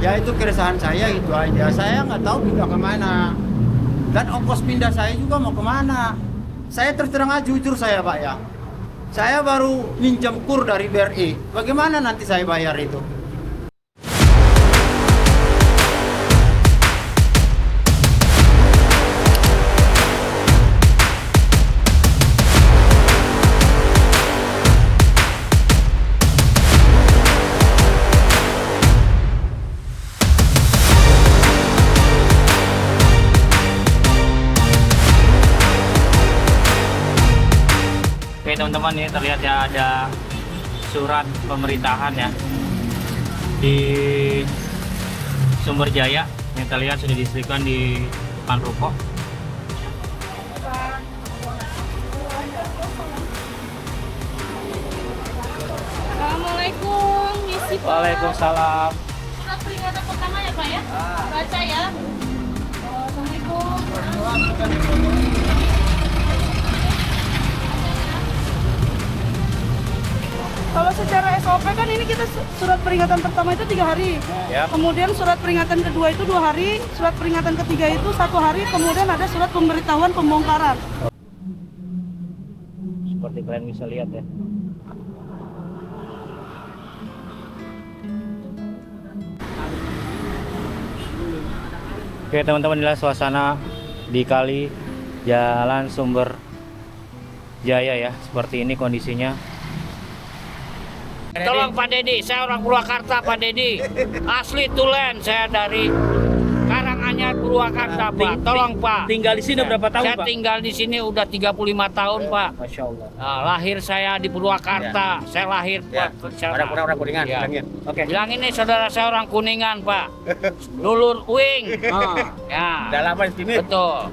Ya itu keresahan saya itu aja. Saya nggak tahu pindah kemana. Dan ongkos pindah saya juga mau kemana. Saya terus terang aja jujur saya Pak ya. Saya baru minjam kur dari BRI. Bagaimana nanti saya bayar itu? Oke teman-teman, ini terlihat ya ada surat pemerintahan ya di Sumber Jaya yang terlihat sudah diselipkan di depan ruko. Assalamualaikum, misi Pak. Waalaikumsalam. Surat peringatan pertama ya Pak ya? Baca ya. Assalamualaikum. Kalau secara SOP kan ini kita surat peringatan pertama itu 3 hari. Ya. Kemudian surat peringatan kedua itu 2 hari, surat peringatan ketiga itu 1 hari, kemudian ada surat pemberitahuan pembongkaran. Seperti kalian bisa lihat ya. Oke teman-teman, inilah suasana di kali Jalan Sumber Jaya ya. Seperti ini kondisinya. Tolong Pak Dedi, saya orang Purwakarta Pak Dedi. Asli Tulen, saya dari Karanganyar Purwakarta Pak. Tolong Pak. Tinggal di sini berapa tahun Saya Pak? tinggal di sini udah 35 tahun Pak. Masya Allah. Nah, lahir saya di Purwakarta. Saya lahir Pak. Orang Kuningan. Ya. Oke. Bilang ini saudara saya orang Kuningan Pak. Dulur Uing. Ya. Udah lama di sini. Betul.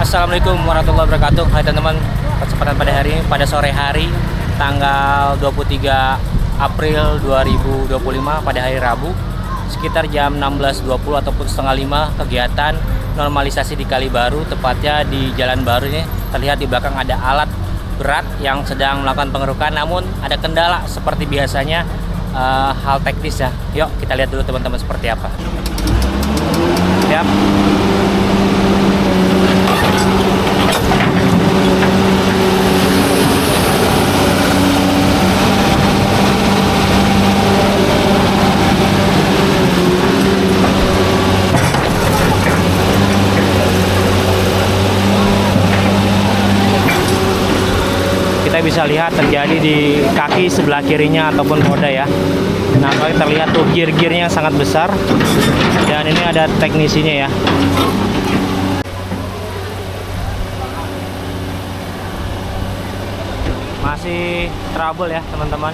Assalamualaikum warahmatullahi wabarakatuh. Hai teman-teman, kesempatan pada hari ini, pada sore hari tanggal 23 April 2025 pada hari Rabu sekitar jam 16.20 ataupun setengah 5, kegiatan normalisasi di Kali Baru, tepatnya di Jalan Baru ini. Terlihat di belakang ada alat berat yang sedang melakukan pengerukan, namun ada kendala seperti biasanya, hal teknis ya. Yuk kita lihat dulu teman-teman seperti apa. Yap. Kita bisa lihat terjadi di kaki sebelah kirinya ataupun roda ya. Nah, terlihat tuh gear-gearnya sangat besar dan ini ada teknisinya ya. Masih trouble ya teman-teman.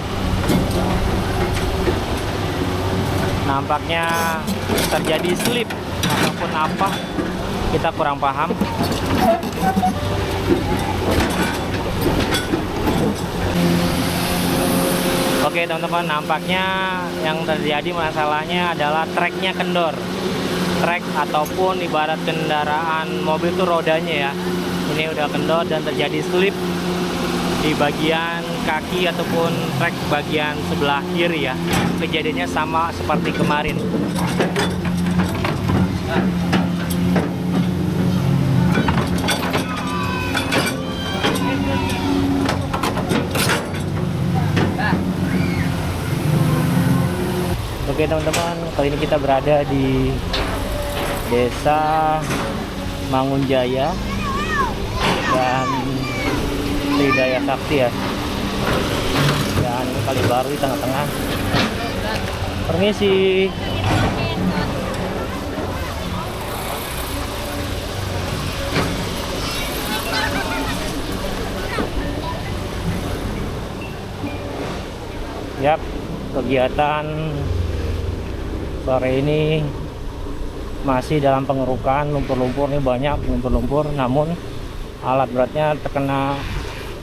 Nampaknya terjadi slip ataupun apa, kita kurang paham. Oke teman-teman, nampaknya yang terjadi masalahnya adalah treknya kendor. Trek ataupun ibarat kendaraan mobil itu rodanya ya. Ini udah kendor dan terjadi slip di bagian kaki ataupun trek bagian sebelah kiri ya. Kejadiannya sama seperti kemarin. Oke teman-teman, kali ini kita berada di Desa Mangunjaya dan Tridaya Sakti ya. Dan ini Kali Baru di tengah-tengah. Permisi. Yap, kegiatan sore ini masih dalam pengerukan. Lumpur-lumpur ini banyak, lumpur-lumpur, namun alat beratnya terkena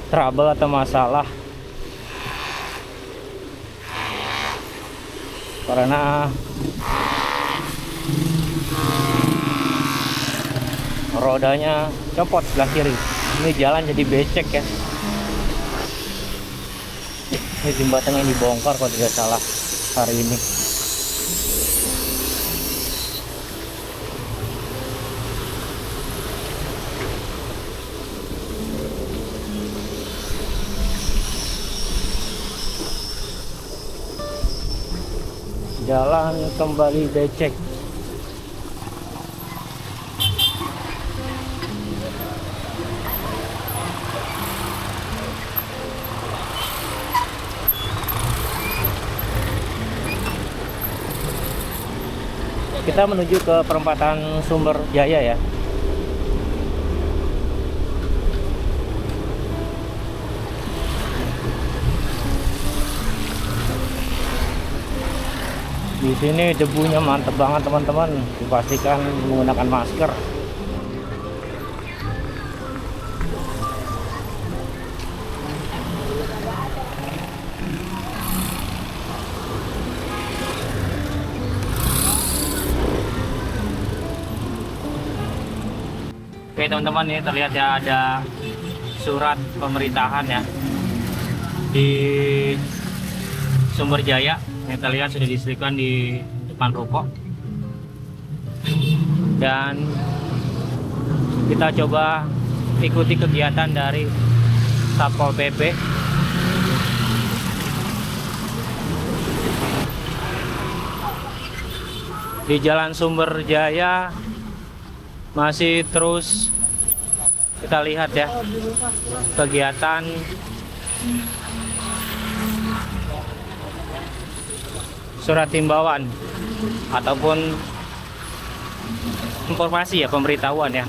trouble atau masalah karena rodanya copot sebelah kiri. Ini jalan jadi becek ya. Ini jembatan yang dibongkar kalau tidak salah hari ini. jalan kembali becek. Kita menuju ke perempatan Sumber Jaya ya. Di sini debunya mantep banget teman-teman. Dipastikan menggunakan masker. Oke teman-teman, ini terlihat ya ada surat pemerintahan ya di Sumber Jaya. Yang terlihat sudah diselipkan di depan ruko. Dan kita coba ikuti kegiatan dari Satpol PP. Di Jalan Sumber Jaya masih terus kita lihat ya kegiatan surat himbauan ataupun informasi ya, pemberitahuan ya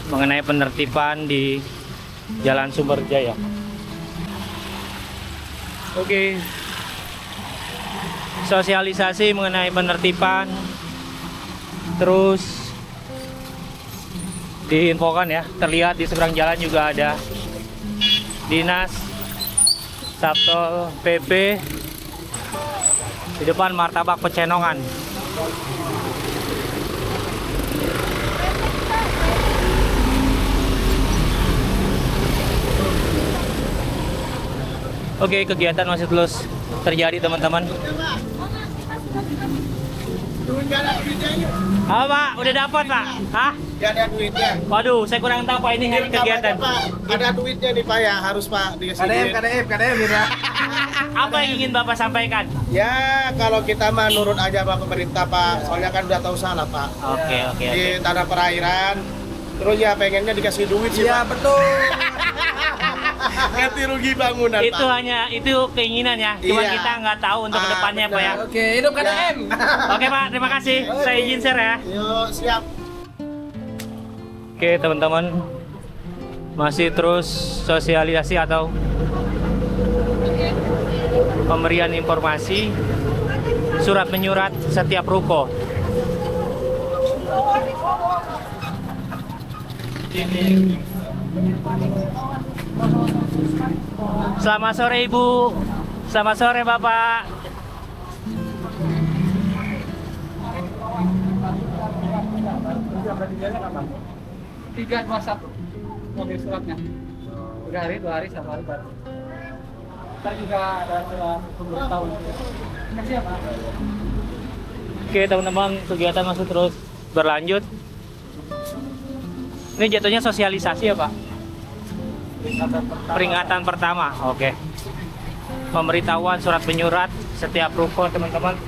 mengenai penertiban di Jalan Sumber Jaya. Oke. Sosialisasi mengenai penertiban terus diinfokan ya. Terlihat di seberang jalan juga ada dinas Satpol PP di depan martabak Pecenongan. Oke, kegiatan masih terus terjadi teman-teman. Apa Pak? Udah dapat Pak? Hah? Ya, ada duitnya. Waduh, saya kurang tahu Pak ini hari kegiatan. Pak, ada duitnya nih Pak ya, harus Pak dikasih duit. KDM ya. Apa yang ingin Bapak sampaikan? Ya, kalau kita mah nurut aja Pak pemerintah Pak, soalnya kan udah tahu salah Pak. Oke. Di tanah perairan, terus ya pengennya dikasih duit sih Pak. Betul. Ganti rugi bangunan Itu Pak. hanya itu keinginan ya. Cuma Iya. kita nggak tahu untuk kedepannya Pak ya. Oke, hidup KDM. Oke Pak, terima kasih. Saya izin share ya. Yuk, siap. Oke teman-teman, masih terus sosialisasi atau pemberian informasi surat menyurat setiap ruko. Selamat sore Ibu, selamat sore Bapak. Tiga dua satu mobil suratnya. Udah hari 2 hari 1 hari baru. Ntar juga ada surat pemberitahuan. Makasih ya Pak. Oke teman-teman, kegiatan masih terus berlanjut. Ini jatuhnya sosialisasi ya Pak? Peringatan pertama. Oke. Pemberitahuan surat menyurat setiap ruko teman-teman.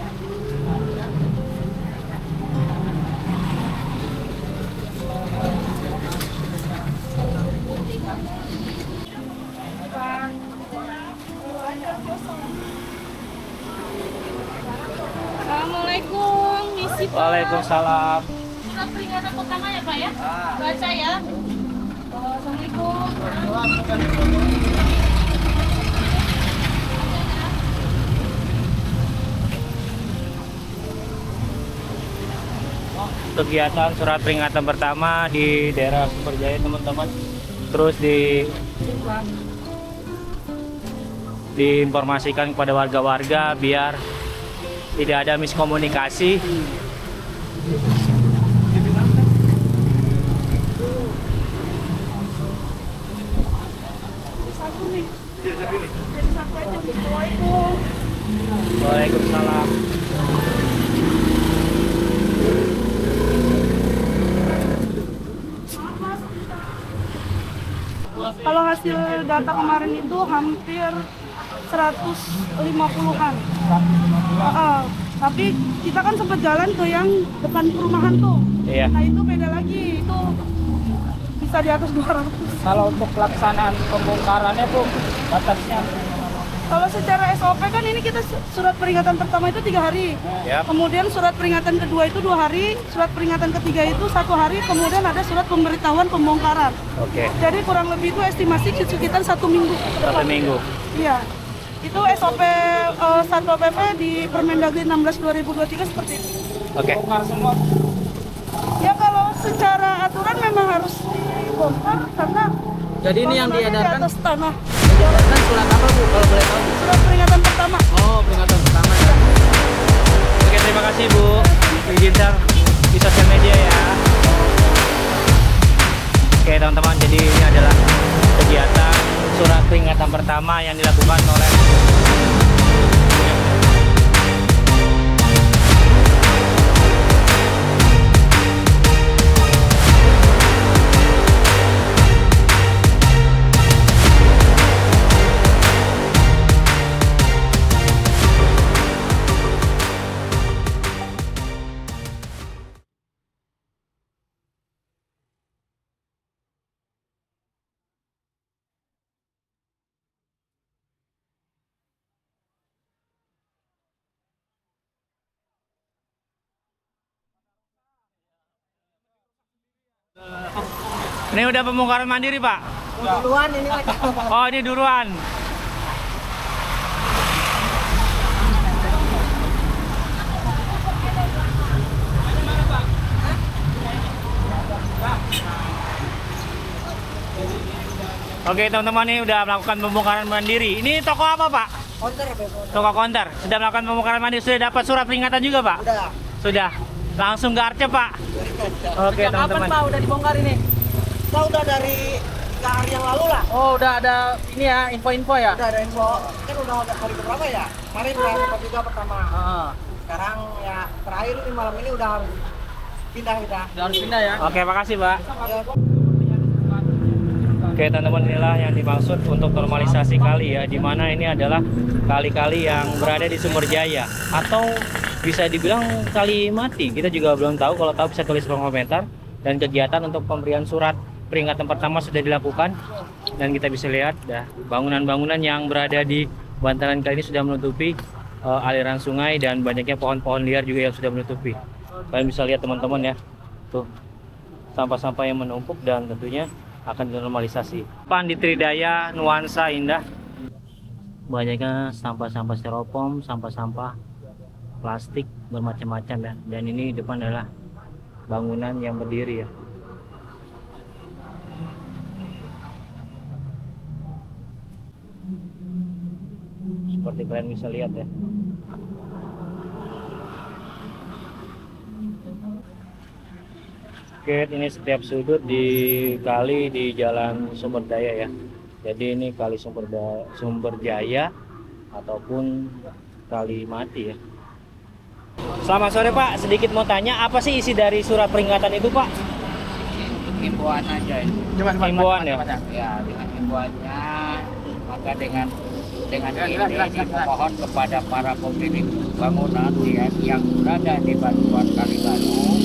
Assalamualaikum, misi Pak. Waalaikumsalam. Surat peringatan pertama ya Pak ya? Baca ya. Assalamualaikum. Kegiatan surat peringatan pertama di daerah Sumber Jaya teman-teman. Terus diinformasikan kepada warga-warga biar tidak ada miskomunikasi. Satu nih. Jadi satu aja. Assalamualaikum. Waalaikumsalam. Kalau hasil data kemarin itu hampir 150-an. Tapi kita kan sempat jalan ke yang depan perumahan tuh. Iya. Nah itu beda lagi, itu bisa di atas 200. Kalau untuk pelaksanaan pembongkarannya tuh batasnya Kalau secara SOP kan ini kita surat peringatan pertama itu 3 hari. Yap. Kemudian surat peringatan kedua itu 2 hari, surat peringatan ketiga itu 1 hari, kemudian ada surat pemberitahuan pembongkaran. Oke. Jadi kurang lebih itu estimasi sekitar 1 minggu. ke depan. 1 minggu. Iya. Itu SOP Satpol PP di Permendagri 16 2023 seperti itu. Oke. bongkar semua. Ya kalau secara aturan memang harus dibongkar karena Jadi ini yang bangunannya diedarkan di atas tanah. diedarkan surat apa Bu kalau boleh tahu? Surat peringatan pertama. Oh, peringatan pertama ya. Oke, terima kasih Bu. Izin share di sosial media ya. Oke teman-teman, jadi ini adalah kegiatan surat peringatan pertama yang dilakukan oleh ini udah pembongkaran mandiri Pak? Duluan ini Oh ini duluan. Oke teman-teman, ini udah melakukan pembongkaran mandiri. Ini toko apa Pak? Konter, Toko konter. Sudah melakukan pembongkaran mandiri. Sudah dapat surat peringatan juga Pak? Udah. Sudah. Langsung ke Arce Pak. Oke teman-teman. Pak udah dibongkar ini? Kita udah dari 3 hari yang lalu lah. Oh, udah ada ini ya, info-info ya? Udah ada info. Kan udah hari berapa ya? Kemarin udah sempat juga pertama. Heeh. Sekarang ya terakhir ini malam ini udah harus pindah kita. Udah harus pindah ya? Oke, makasih Pak. Ya, Oke teman-teman, inilah yang dimaksud untuk normalisasi kali ya, dimana ini adalah kali-kali yang berada di Sumber Jaya atau bisa dibilang kali mati. Kita juga belum tahu, kalau tahu bisa tulis kolom komentar. Dan kegiatan untuk pemberian surat peringatan pertama sudah dilakukan dan kita bisa lihat dah bangunan-bangunan yang berada di bantaran kali ini sudah menutupi aliran sungai dan banyaknya pohon-pohon liar juga yang sudah menutupi. Kalian bisa lihat teman-teman ya, tuh sampah-sampah yang menumpuk dan tentunya akan dinormalisasi. Pan di Tridaya, nuansa indah. Banyaknya sampah-sampah styrofoam, sampah-sampah plastik bermacam-macam ya. Dan ini depan adalah bangunan yang berdiri ya. Seperti kalian bisa lihat ya. Oke, ini setiap sudut di kali di Jalan Sumber Daya ya. Jadi ini kali Sumber Jaya ataupun Kali Mati ya. Selamat sore Pak, sedikit mau tanya, apa sih isi dari surat peringatan itu Pak? Himbauan aja ini. Himbauan ya? Ya, dengan himbauannya, maka dengan ini mohon kepada para pemilik bangunan yang berada di Batuan Kalibaru,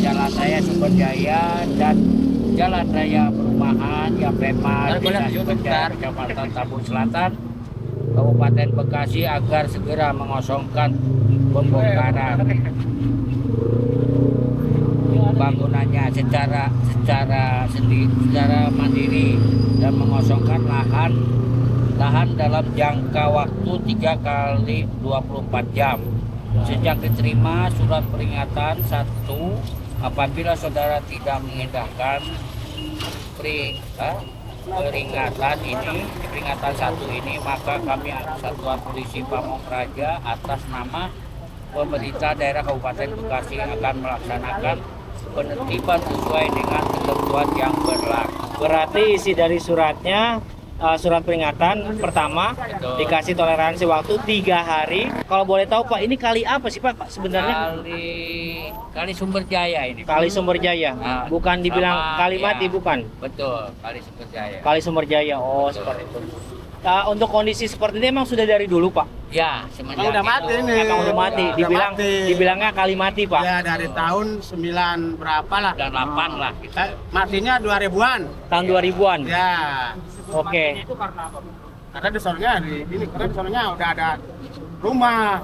Jalan Raya Sumber Jaya dan Jalan Raya Perumahan yang memang di Sumber Jaya, Kecamatan Tambun Selatan, Kabupaten Bekasi agar segera mengosongkan pembongkaran bangunannya secara mandiri dan mengosongkan lahan dalam jangka waktu 3 kali 24 jam. Sejak diterima surat peringatan 1, apabila saudara tidak mengindahkan peringatan 1 ini, maka kami Satuan Polisi Pamong Praja atas nama pemerintah daerah Kabupaten Bekasi akan melaksanakan penertiban sesuai dengan ketentuan yang berlaku. Berarti isi dari suratnya, surat peringatan pertama, Betul. dikasih toleransi waktu 3 hari. Kalau boleh tahu Pak, ini kali apa sih Pak sebenarnya? Kali Sumber Jaya ini. Kali Sumber Jaya, Nah, bukan dibilang sama, Kali Mati, ya. bukan? Betul, Kali Sumber Jaya. Kali Sumber Jaya, oh Betul. seperti itu. untuk kondisi seperti ini emang sudah dari dulu, Pak? Ya, semenjak Emang udah mati itu. ini. Emang udah mati. Dibilangnya kali mati, Pak. Ya dari tahun 9 berapa lah. Dan 8 lah. Matinya 2000-an. Tahun 2000-an. Ya. Oke. Karena di sononya karena di sononya udah ada rumah,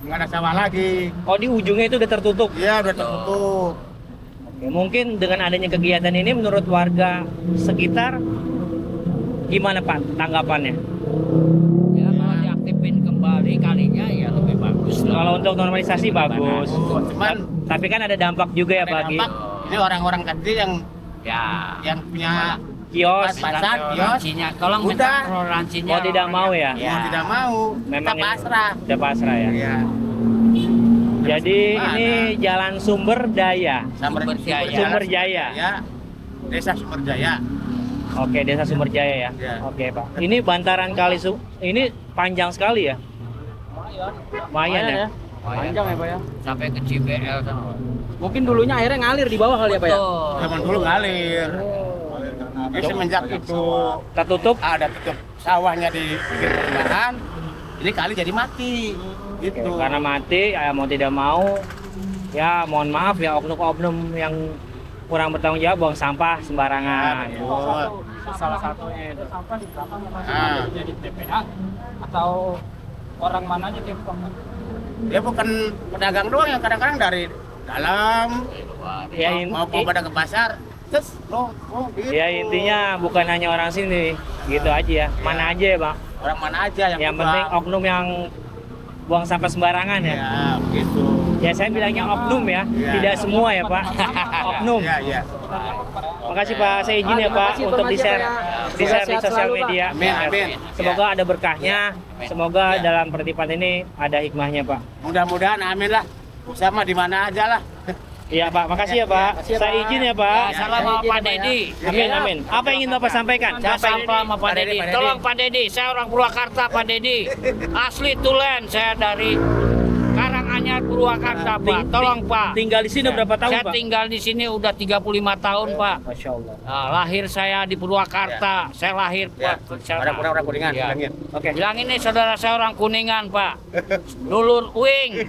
nggak ada sawah lagi. Oh, di ujungnya itu udah tertutup. Iya, udah tertutup. Oke, mungkin dengan adanya kegiatan ini menurut warga sekitar gimana, Pak, tanggapannya? Ya kalau diaktifin kembali kalinya ya lebih bagus lah. Kalau untuk normalisasi bagus. Cuman Tapi kan ada dampak juga ya ada bagi dampak, ini orang-orang kecil Ya. yang punya kios. pasar, kios, Toleransinya, tolong Udah. minta toleransinya. Oh, tidak mau ya? mau tidak mau, Memang kita pasrah. Udah pasrah ya. Iya. Jadi Mana? ini Jalan Sumber Daya. Sumber Jaya. Sumber Jaya. Ya. Desa Sumber Jaya. Oke, Desa Sumber Jaya ya. Ya. Oke, Pak. Ini bantaran kali ini panjang sekali ya. Lumayan ya. Panjang ya Pak ya. Sampai ke CBL sana. Mungkin dulunya airnya ngalir di bawah kali ya Pak ya. Betul. Zaman dulu ngalir. Ini semenjak itu Tertutup. ada tutup sawahnya di pinggir perumahan, ini kali jadi mati. Gitu. Karena mati, ya mau tidak mau, ya mohon maaf ya oknum-oknum yang kurang bertanggung jawab buang sampah sembarangan. Salah satunya itu sampah di belakang Ah. jadi TPA atau orang mana aja yang buang? Dia bukan pedagang doang yang kadang-kadang dari dalam Ya, mau pada ke pasar, terus gitu. ya intinya bukan hanya orang sini, gitu aja ya. Mana aja ya, Bang. Orang mana aja yang Yang penting buang. oknum yang buang sampah sembarangan ya. Ya, begitu. Ya saya bilangnya oknum ya, Ya. tidak semua ya Pak. Oknum. Ya, ya. Makasih Pak, saya izin ya Terima Pak kasih untuk informasinya, di-share Pak. di Sehat sosial selalu, Pak. media. Amin, amin. Semoga ada berkahnya, semoga Ya. dalam pertipan ini ada hikmahnya Pak. Mudah-mudahan amin lah. Usaha mah di mana aja lah. Iya Pak, makasih ya Pak. Makasih ya, Saya Pak. izin ya Pak. Ya, salam sama Pak Dedi. Amin, amin. Apa yang ingin Bapak sampaikan? Saya Apa yang- sampah sama Pak Dedi. Tolong Pak Dedi, saya orang Purwakarta Pak Dedi. Asli Tulen, saya dari Karanganyar Purwakarta Pak. Tolong Pak. Tinggal di sini udah berapa tahun Saya Pak? tinggal di sini udah 35 tahun Pak. Masya Allah. Nah, lahir saya di Purwakarta. Saya lahir Ya. Pak. Orang Kuningan, Ya. bilangin. Oke. Bilangin nih saudara saya orang Kuningan Pak. Dulur Uing.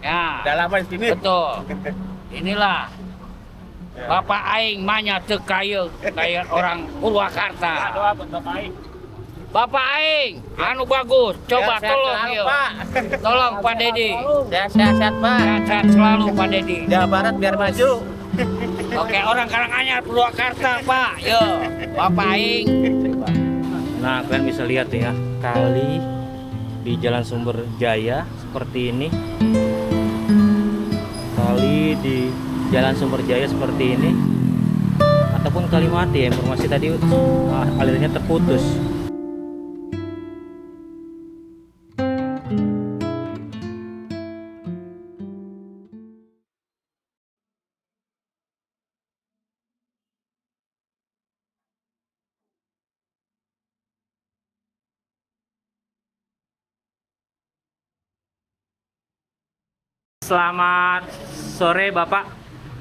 Ya. Udah lama di sini. Betul. Inilah Bapak Aing manya teu kayak orang Purwakarta. Bapak Aing, anu bagus, coba Ya, sehat tolong selalu, yuk. Pak. Tolong Pak Dedi. Sehat-sehat, Pak. Sehat selalu Pak Dedi. Jawa Barat biar maju. Oke, orang Karanganyar Purwakarta Pak. Yo, Bapak Aing. Nah, kalian bisa lihat ya, kali di Jalan Sumber Jaya seperti ini. Kali di Jalan Sumber Jaya seperti ini. Ataupun kali mati ya, informasi tadi alirannya terputus. Selamat sore Bapak.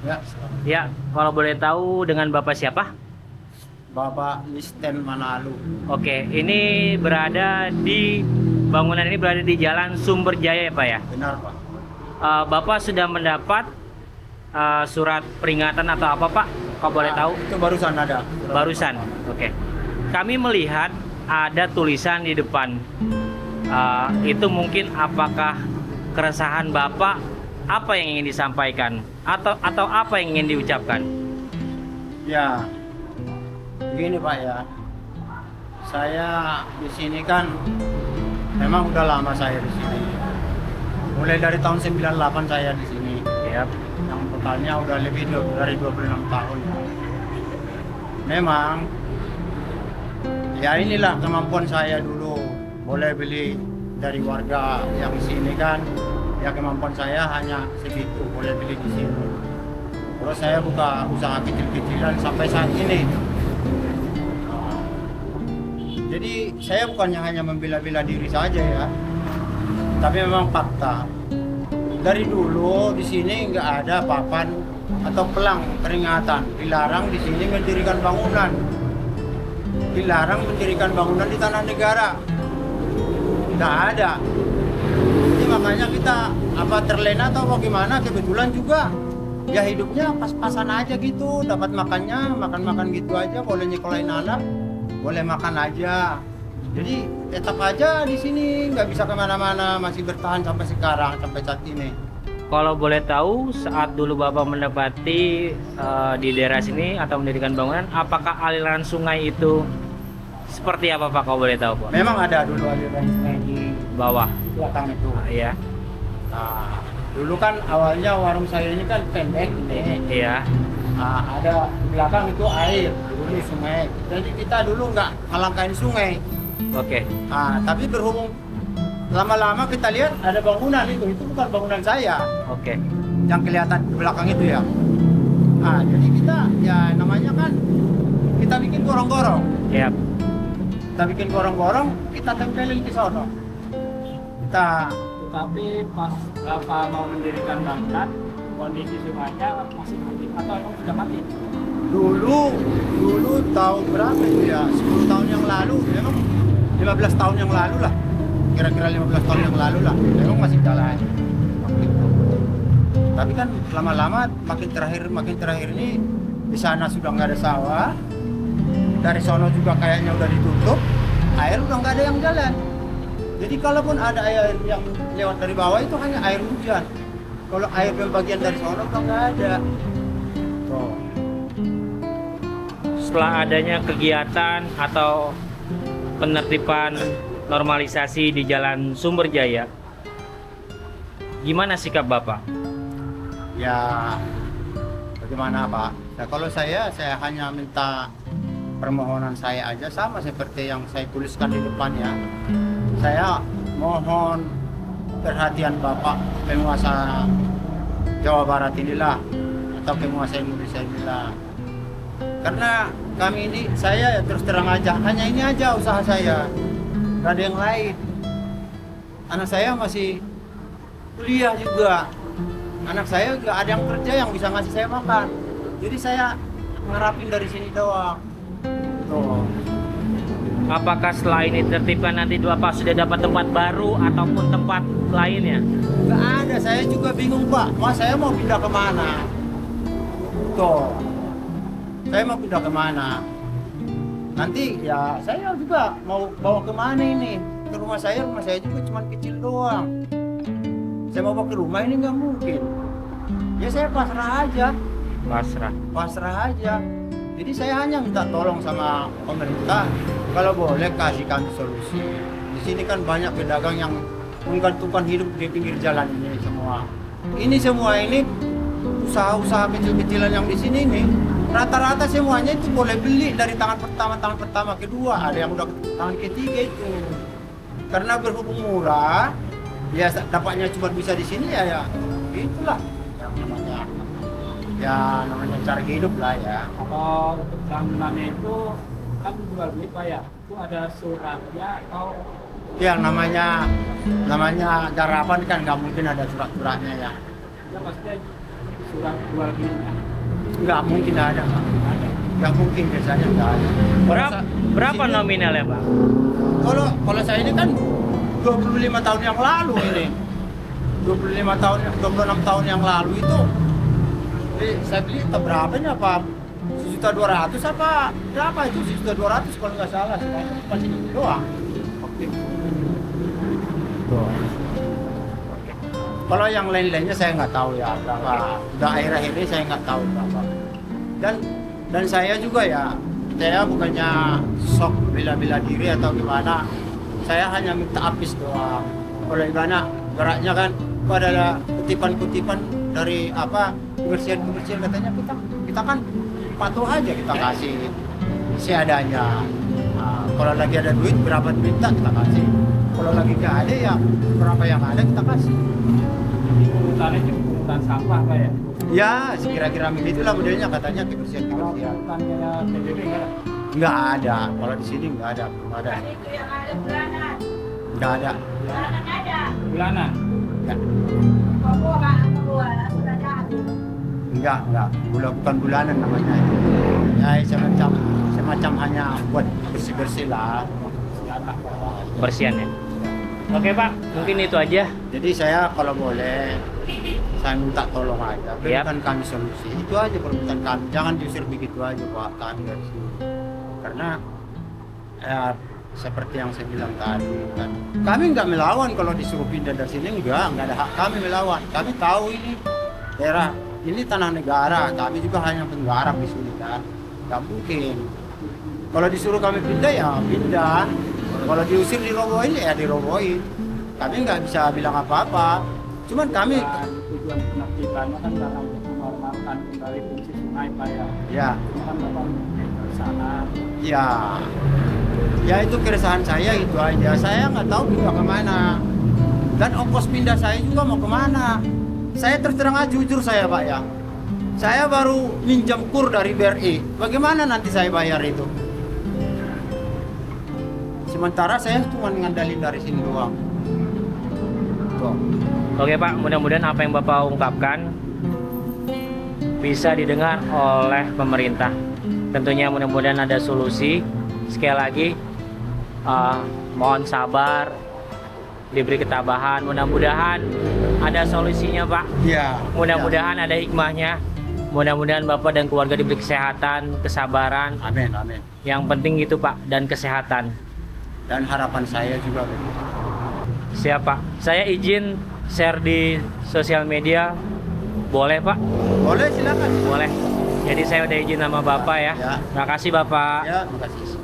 Ya, Ya, kalau boleh tahu dengan Bapak siapa? Bapak Listen Manalu. Oke, ini berada di bangunan ini berada di Jalan Sumber Jaya ya Pak ya. Benar, Pak. Bapak sudah mendapat surat peringatan atau apa Pak? Kalau boleh tahu? Itu barusan ada. Barusan. Oke. Kami melihat ada tulisan di depan. Itu mungkin apakah keresahan Bapak, apa yang ingin disampaikan atau apa yang ingin diucapkan? Ya, begini Pak ya. Saya di sini kan memang udah lama saya di sini. Mulai dari tahun 98 saya di sini. Ya. Yang totalnya udah lebih dari 26 tahun. Memang ya inilah kemampuan saya dulu. Boleh beli dari warga yang di sini kan. Ya kemampuan saya hanya segitu, boleh beli di sini. Terus saya buka usaha kecil-kecilan sampai saat ini. Jadi saya bukannya hanya membela-bela diri saja ya, tapi memang fakta. Dari dulu di sini nggak ada papan atau pelang peringatan, dilarang di sini mendirikan bangunan. dilarang mendirikan bangunan di tanah negara. Nggak ada. Jadi makanya kita apa terlena atau bagaimana, kebetulan juga ya hidupnya pas-pasan aja gitu, dapat makannya makan-makan gitu aja, boleh nyekolahin anak, boleh makan aja. Jadi tetap aja di sini, nggak bisa kemana-mana, masih bertahan sampai sekarang, sampai saat ini. Kalau boleh tahu, saat dulu Bapak mendapati di daerah sini atau mendirikan bangunan, apakah aliran sungai itu seperti apa Pak, kalau boleh tahu Pak? Memang ada dulu aliran sungai di Bawah. belakang itu. Iya. Nah, dulu kan awalnya warung saya ini kan pendek ini. Iya. Nah, ada di belakang itu air, dulu sungai. Jadi kita dulu nggak ngelangkain sungai. Oke. Nah, tapi berhubung lama-lama kita lihat ada bangunan itu bukan bangunan saya. Oke. Yang kelihatan di belakang itu ya. Nah, jadi kita ya namanya kan kita bikin gorong-gorong. Iya. Kita bikin gorong-gorong, kita tempelin di sono. Kita Tapi pas Bapak mau mendirikan bangunan, kondisi sungainya masih mati atau emang sudah mati? dulu tahun berapa itu ya? 10 tahun yang lalu, memang 15 tahun yang lalu lah. Kira-kira 15 tahun yang lalu lah. Memang masih jalan. Waktu itu. Tapi kan lama-lama makin terakhir ini di sana sudah nggak ada sawah. Dari sono juga kayaknya udah ditutup. Air udah nggak ada yang jalan. Jadi kalaupun ada air yang lewat dari bawah itu hanya air hujan. Kalau air yang bagian dari sono udah nggak ada. Tuh. Setelah adanya kegiatan atau penertiban normalisasi di Jalan Sumber Jaya, gimana sikap Bapak? Ya, bagaimana Pak? Nah, kalau saya hanya minta permohonan saya aja sama seperti yang saya tuliskan di depan ya. Saya mohon perhatian Bapak penguasa Jawa Barat inilah atau penguasa Indonesia inilah. Karena kami ini, saya ya terus terang aja, hanya ini aja usaha saya, gak ada yang lain. Anak saya masih kuliah juga, anak saya juga ada yang kerja yang bisa ngasih saya makan. Jadi saya ngerapin dari sini doang. Tuh. Apakah setelah ini tertibkan nanti Bapak sudah dapat tempat baru ataupun tempat lainnya? Gak ada, saya juga bingung Pak, saya mau pindah kemana? Tuh, saya mau pindah kemana? Nanti ya saya juga mau bawa kemana ini? Ke rumah saya juga cuma kecil doang. Saya mau bawa ke rumah ini nggak mungkin. Ya saya pasrah aja. Pasrah aja. Jadi saya hanya minta tolong sama pemerintah, kalau boleh kasih kami solusi. Di sini kan banyak pedagang yang menggantungkan hidup di pinggir jalan ini semua. Ini semua ini usaha-usaha kecil-kecilan yang di sini ini rata-rata semuanya itu boleh beli dari tangan pertama, kedua, ada yang udah tangan ketiga itu. Karena berhubung murah, ya dapatnya cuma bisa di sini ya itulah yang namanya cara hidup lah ya. Kalau untuk bangunannya itu kan jual beli Pak ya, itu ada suratnya atau Ya namanya garapan kan nggak mungkin ada surat-suratnya ya. ya maksudnya surat jual belinya? Nggak mungkin ada. Nggak mungkin, biasanya nggak ada. Berapa Di sini- nominalnya Pak? Kalau saya ini kan 25 tahun yang lalu ini. 26 tahun yang lalu itu saya beli itu berapanya Pak? 1.200.000 apa berapa itu? 1.200.000 kalau nggak salah. Pasti itu doang. Oke. Tuh. Kalau yang lain-lainnya saya nggak tahu ya berapa. Udah akhir-akhir ini saya nggak tahu berapa. Dan saya juga ya, saya bukannya sok bela-bela diri atau gimana. Saya hanya minta apis doang. Kalau gimana geraknya kan ada kutipan-kutipan dari apa kebersihan katanya kita kan patuh aja kita kasih seadanya. Nah, kalau lagi ada duit berapa diminta kita kasih. Kalau lagi nggak ada ya berapa yang ada kita kasih. Pungutannya cuma pungutan sampah Pak ya? Ya kira-kira begitulah modelnya katanya kebersihan. Kalau pungutannya PBB nggak ada? Nggak ada, kalau di sini nggak ada, nggak ada. Nggak ada. Bulanan? Nggak. Bukan bulanan namanya. Ya semacam hanya buat bersih-bersih lah. Bersihan ya. Oke Pak, mungkin itu aja. Jadi saya kalau boleh, saya minta tolong aja, berikan kami solusi. Itu aja permintaan kami. Jangan diusir begitu aja Pak kami dari sini. Karena ya, seperti yang saya bilang tadi kan, kami nggak melawan kalau disuruh pindah dari sini, nggak ada hak kami melawan. Kami tahu ini daerah, ini tanah negara, kami juga hanya penggarap di sini kan, nggak mungkin. Kalau disuruh kami pindah ya pindah, kalau diusir dirobohin ya dirobohin. Kami nggak bisa bilang apa-apa. Cuman kami tujuan penertibannya kan dalam menormalkan kembali fungsi sungai Pak ya. ya Ini kan Bapak mempunyai keresahan. ya itu keresahan saya itu aja. Saya nggak tahu pindah kemana. Dan ongkos pindah saya juga mau kemana. Saya terus terang aja jujur saya Pak ya. Saya baru minjam kur dari BRI. Bagaimana nanti saya bayar itu? Sementara saya cuma ngandalin dari sini doang. Tuh. Oke Pak, mudah-mudahan apa yang Bapak ungkapkan bisa didengar oleh pemerintah. Tentunya mudah-mudahan ada solusi. Sekali lagi, mohon sabar, diberi ketabahan. Mudah-mudahan ada solusinya Pak. Ya. Mudah-mudahan ada hikmahnya. Mudah-mudahan Bapak dan keluarga diberi kesehatan, kesabaran. Amin, amin. Yang penting itu Pak, dan kesehatan. Dan harapan saya juga begitu. Siapa? Saya izin share di sosial media. Boleh Pak? Boleh silakan. Boleh. Jadi saya udah izin sama Bapak ya. Ya. Terima kasih Bapak. Ya, makasih.